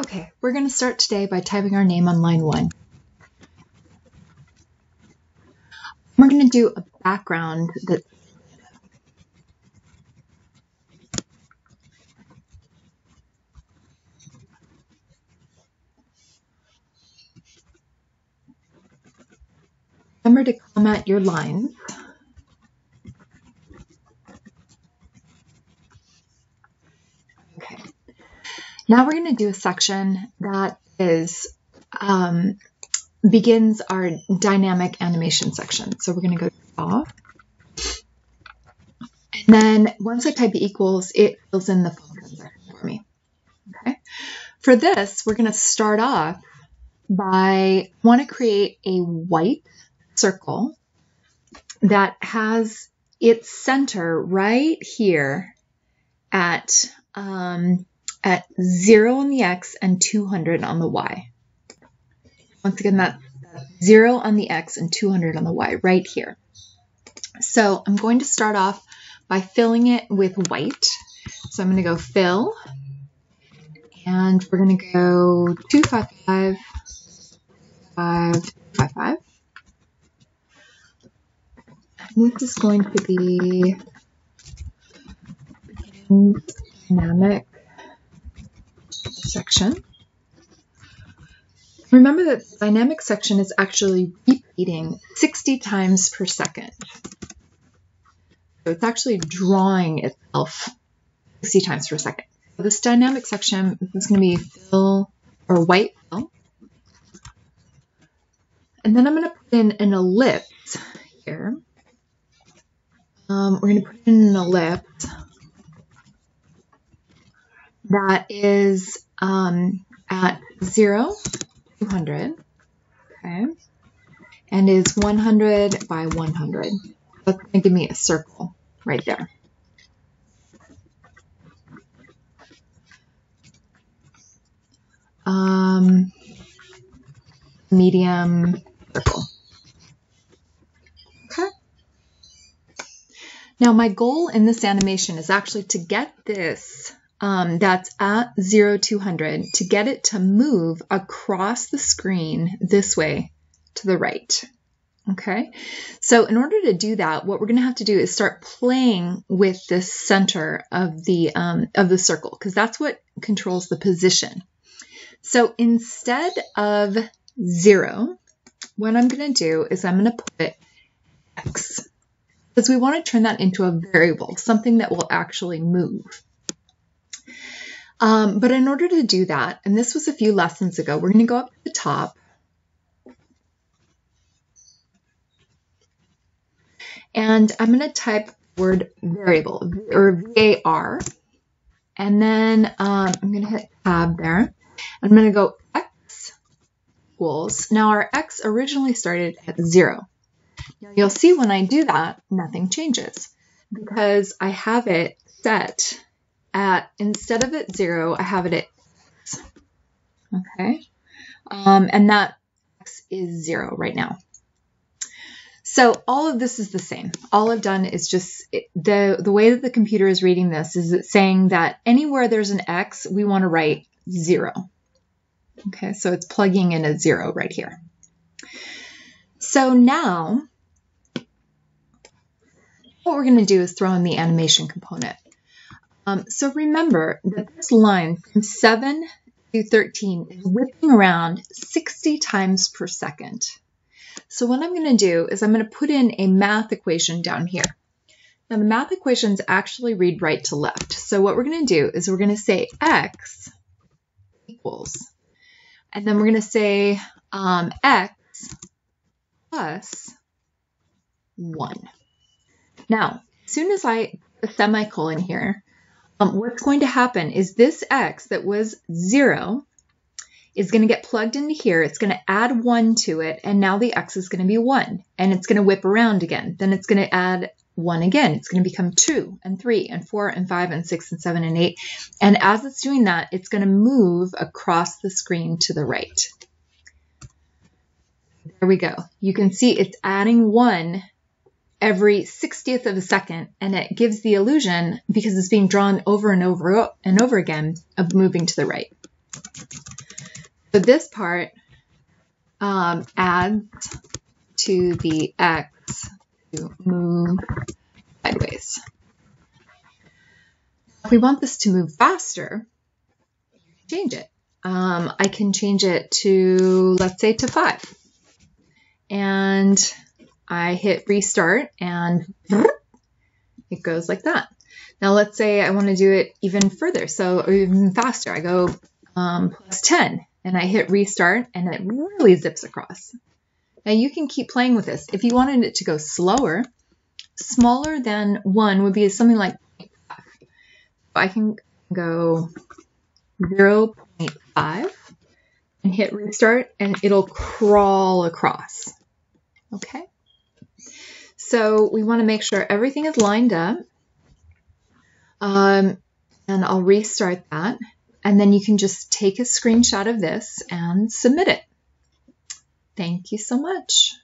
Okay, we're going to start today by typing our name on line 1. We're going to do a background that remember to comment your lines. Okay. Now we're going to do a section that is begins our dynamic animation section. So we're going to go to off. And then once I type equals, it fills in the function section for me. Okay. For this, we're going to start off by want to create a white circle that has its center right here at 0 on the X and 200 on the Y. Once again, that's 0 on the X and 200 on the Y right here. So I'm going to start off by filling it with white. So I'm going to go fill, and we're going to go 255, 555. And this is going to be dynamic section. Remember that the dynamic section is actually repeating 60 times per second. So it's actually drawing itself 60 times per second. So this dynamic section is going to be fill or white fill. And then I'm going to put in an ellipse here. We're going to put in an ellipse that is at 0, 200, okay, and is 100 by 100. That's going to give me a circle right there. Medium circle. Okay. Now my goal in this animation is actually to get this that's at 0, 200, to get it to move across the screen this way to the right. Okay, so in order to do that, what we're going to have to do is start playing with the center of the circle, because that's what controls the position. So instead of 0, what I'm going to do is I'm going to put X, because we want to turn that into a variable, something that will actually move. But in order to do that, and this was a few lessons ago, we're going to go up to the top and I'm going to type the word variable or VAR, and then I'm going to hit tab there. I'm going to go X equals, now our X originally started at 0. Now you'll see when I do that, nothing changes because I have it set at, instead of at 0, I have it at X. Okay, and that X is 0 right now. So all of this is the same. All I've done is just, the way that the computer is reading this is it's saying that anywhere there's an X, we want to write 0. Okay, so it's plugging in a 0 right here. So now, what we're going to do is throw in the animation component. So remember that this line from 7 to 13 is whipping around 60 times per second. So what I'm going to do is I'm going to put in a math equation down here. Now the math equations actually read right to left. So what we're going to do is we're going to say X equals, and then we're going to say X plus 1. Now, as soon as I put a semicolon here, what's going to happen is this X that was 0 is going to get plugged into here. It's going to add 1 to it, and now the X is going to be 1, and it's going to whip around again. Then it's going to add 1 again. It's going to become 2 and 3 and 4 and 5 and 6 and 7 and 8. And as it's doing that, it's going to move across the screen to the right. There we go. You can see it's adding 1 every 60th of a second, and it gives the illusion, because it's being drawn over and over and over again, of moving to the right. So this part adds to the X to move sideways. If we want this to move faster, change it. I can change it to, let's say, to 5. And I hit restart and it goes like that. Now let's say I want to do it even further, or even faster. I go plus 10 and I hit restart and it really zips across. Now you can keep playing with this. If you wanted it to go slower, smaller than 1 would be something like 0.5. I can go 0.5 and hit restart and it'll crawl across. Okay? So we want to make sure everything is lined up. And I'll restart that. And then you can just take a screenshot of this and submit it. Thank you so much.